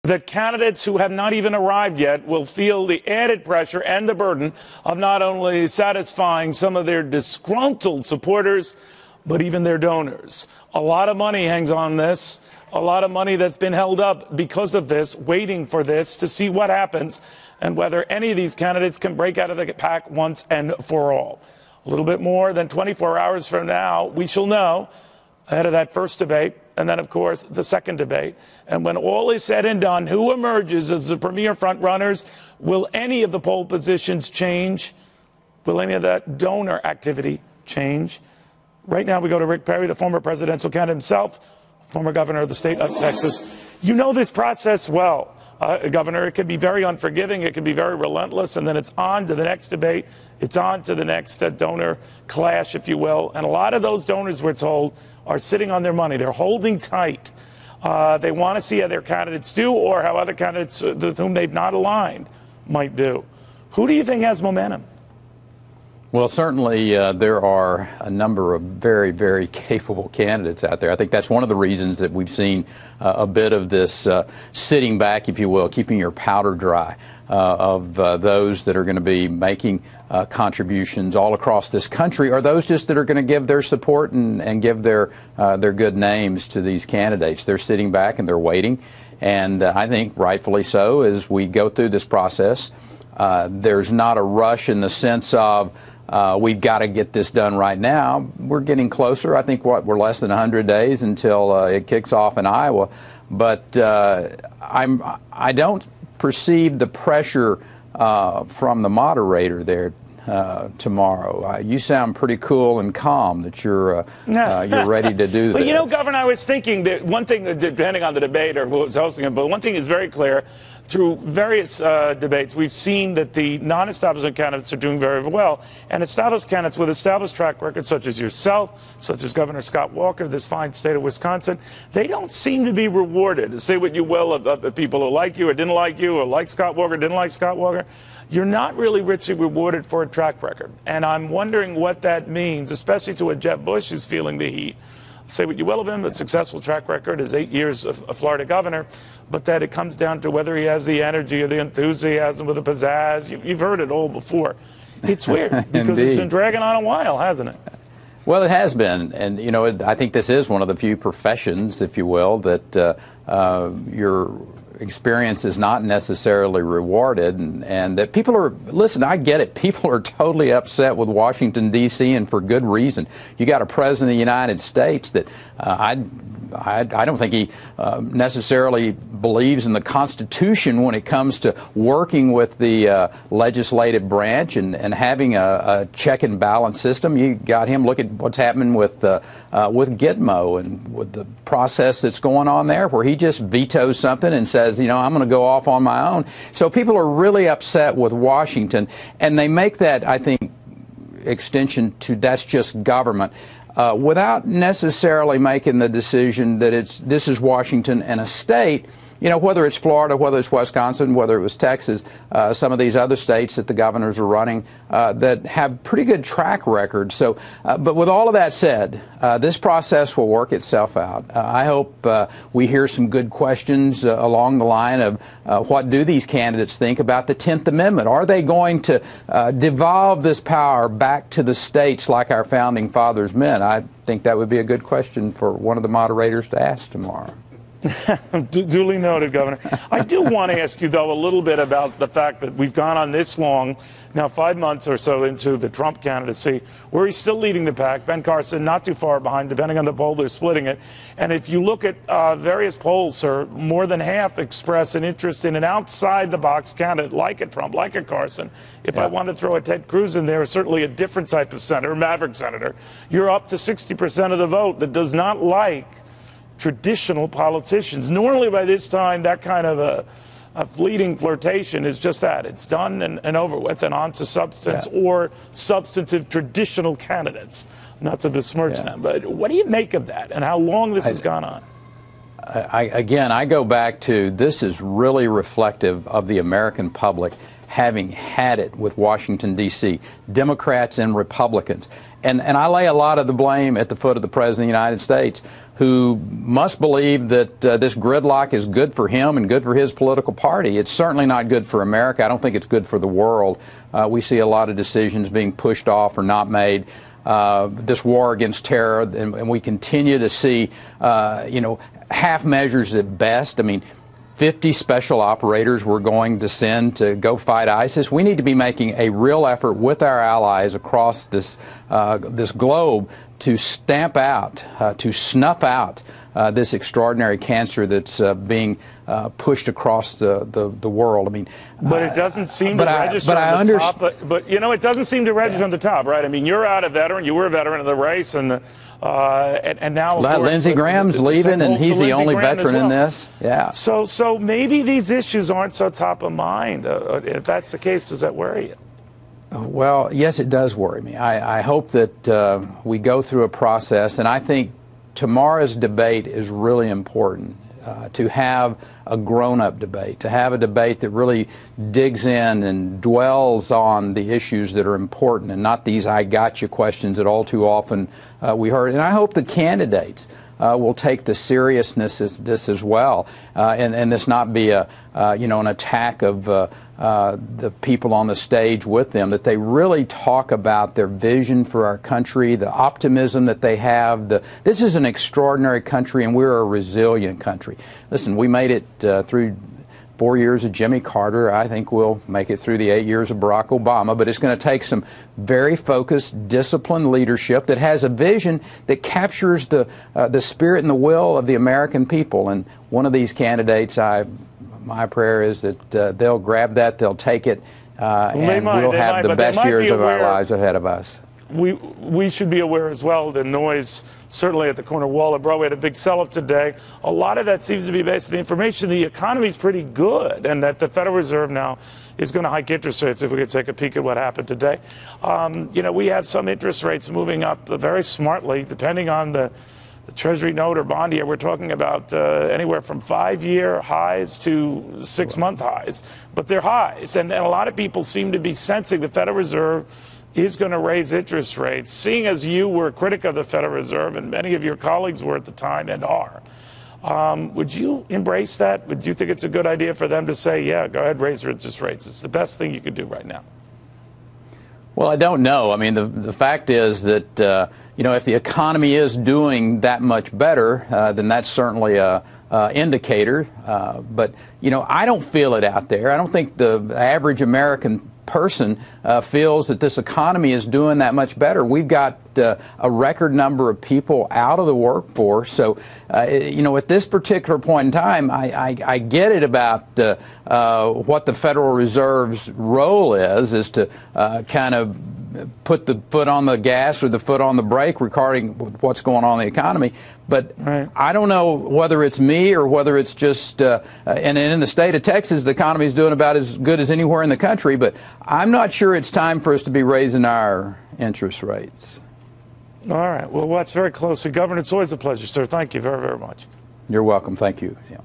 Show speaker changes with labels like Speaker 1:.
Speaker 1: The candidates who have not even arrived yet will feel the added pressure and the burden of not only satisfying some of their disgruntled supporters, but even their donors. A lot of money hangs on this, a lot of money that's been held up because of this, waiting for this to see what happens and whether any of these candidates can break out of the pack once and for all. A little bit more than 24 hours from now, we shall know, ahead of that first debate, and then, of course, the second debate. And when all is said and done, who emerges as the premier front runners? Will any of the poll positions change? Will any of that donor activity change? Right now, we go to Rick Perry, the former presidential candidate himself, former governor of the state of Texas. You know this process well, Governor. It can be very unforgiving. It can be very relentless. And then it's on to the next debate. It's on to the next donor clash, if you will. And a lot of those donors, we're told, are sitting on their money. They're holding tight. They want to see how their candidates do or how other candidates with whom they've not aligned might do. Who do you think has momentum?
Speaker 2: Well, certainly there are a number of very, very capable candidates out there. I think that's one of the reasons that we've seen a bit of this sitting back, if you will, keeping your powder dry of those that are going to be making contributions all across this country, or those just that are going to give their support and give their good names to these candidates. They're sitting back and they're waiting, and I think rightfully so as we go through this process. There's not a rush in the sense of we've got to get this done right now. We're getting closer. I think we're less than 100 days until it kicks off in Iowa, but I don't perceive the pressure from the moderator there tomorrow. You sound pretty cool and calm that you're ready to do
Speaker 1: But
Speaker 2: this.
Speaker 1: you know, Governor, I was thinking that one thing, depending on the debate or who was hosting it, but one thing is very clear. Through various debates, we've seen that the non-establishment candidates are doing very well. And established candidates with established track records, such as yourself, such as Governor Scott Walker, this fine state of Wisconsin, they don't seem to be rewarded. Say what you will of people who like you or didn't like you or like Scott Walker, didn't like Scott Walker. You're not really richly rewarded for a track record. And I'm wondering what that means, especially to a Jeb Bush who's feeling the heat. Say what you will of him, a successful track record, his 8 years of Florida governor, but that it comes down to whether he has the energy or the enthusiasm or the pizzazz. You've heard it all before. It's weird because it's been dragging on a while, hasn't it?
Speaker 2: Well, it has been. And, you know, I think this is one of the few professions, if you will, that your experience is not necessarily rewarded, and that people are, listen, I get it, people are totally upset with Washington, D.C., and for good reason. You got a president of the United States that I don't think he necessarily believes in the Constitution when it comes to working with the legislative branch and having a check and balance system. You got him, look at what's happening with Gitmo and with the process that's going on there, where he just vetoes something and says, you know, I'm going to go off on my own. So people are really upset with Washington, and they make that, I think, extension to that's just government. Without necessarily making the decision that this is Washington and a state, you know, whether it's Florida, whether it's Wisconsin, whether it was Texas, some of these other states that the governors are running that have pretty good track records. So, but with all of that said, this process will work itself out. I hope we hear some good questions along the line of what do these candidates think about the 10th Amendment? Are they going to devolve this power back to the states like our founding fathers meant? I think that would be a good question for one of the moderators to ask tomorrow.
Speaker 1: Duly noted, Governor. I do want to ask you, though, a little bit about the fact that we've gone on this long, now 5 months or so into the Trump candidacy, where he's still leading the pack. Ben Carson not too far behind, depending on the poll, they're splitting it. And if you look at various polls, sir, more than half express an interest in an outside-the-box candidate like a Trump, like a Carson. If I want to throw a Ted Cruz in there, certainly a different type of senator, maverick senator, you're up to 60% of the vote that does not like traditional politicians. Normally by this time, that kind of a fleeting flirtation is just that. It's done and over with and on to substance or substantive traditional candidates. Not to besmirch them, but what do you make of that and how long this has gone on?
Speaker 2: Again, I go back to this is really reflective of the American public having had it with Washington, D.C., Democrats and Republicans. And I lay a lot of the blame at the foot of the President of the United States, who must believe that this gridlock is good for him and good for his political party. It's certainly not good for America. I don't think it's good for the world. We see a lot of decisions being pushed off or not made. This war against terror, and we continue to see, half measures at best. I mean, 50 special operators we're going to send to go fight ISIS. We need to be making a real effort with our allies across this globe to stamp out, to snuff out this extraordinary cancer that's being pushed across the world. I mean,
Speaker 1: but it doesn't seem to register on the top. But it doesn't seem to register on the top, right? I mean, you're out a veteran. You were a veteran of the race, and now of course,
Speaker 2: Lindsey Graham's leaving, and he's the only veteran in this. Yeah.
Speaker 1: So maybe these issues aren't so top of mind. If that's the case, does that worry you?
Speaker 2: Well, yes, it does worry me. I hope that we go through a process, and I think tomorrow's debate is really important. To have a grown-up debate, to have a debate that really digs in and dwells on the issues that are important and not these I got you questions that all too often we heard. And I hope the candidates will take the seriousness of this as well, and this not be an attack of the people on the stage with them, that they really talk about their vision for our country, the optimism that they have. This is an extraordinary country, and we're a resilient country. Listen, we made it through 4 years of Jimmy Carter. I think we'll make it through the 8 years of Barack Obama, but it's going to take some very focused, disciplined leadership that has a vision that captures the spirit and the will of the American people. And one of these candidates, my prayer is that they'll grab that, they'll take it, and we'll have the best years of our lives ahead of us.
Speaker 1: We should be aware as well of the noise, certainly at the corner wall of Broadway. We had a big sell-off today. A lot of that seems to be based on the information the economy is pretty good, and that the Federal Reserve now is going to hike interest rates. If we could take a peek at what happened today. We have some interest rates moving up very smartly, depending on the Treasury note or bond year. We're talking about anywhere from 5-year highs to 6-month highs. But they're highs, and a lot of people seem to be sensing the Federal Reserve is going to raise interest rates. Seeing as you were a critic of the Federal Reserve, and many of your colleagues were at the time and are, would you embrace that? Would you think it's a good idea for them to say, yeah, go ahead, raise your interest rates? It's the best thing you could do right now.
Speaker 2: Well, I don't know. I mean, the fact is that, if the economy is doing that much better, then that's certainly a indicator. But, I don't feel it out there. I don't think the average American person feels that this economy is doing that much better. We've got a record number of people out of the workforce. So, at this particular point in time, I get it about what the Federal Reserve's role is to kind of put the foot on the gas or the foot on the brake regarding what's going on in the economy. But right. I don't know whether it's me or whether it's just, and in the state of Texas, the economy is doing about as good as anywhere in the country. But I'm not sure it's time for us to be raising our interest rates.
Speaker 1: All right. We'll watch very closely. Governor, it's always a pleasure, sir. Thank you very, very much.
Speaker 2: You're welcome. Thank you. Yeah.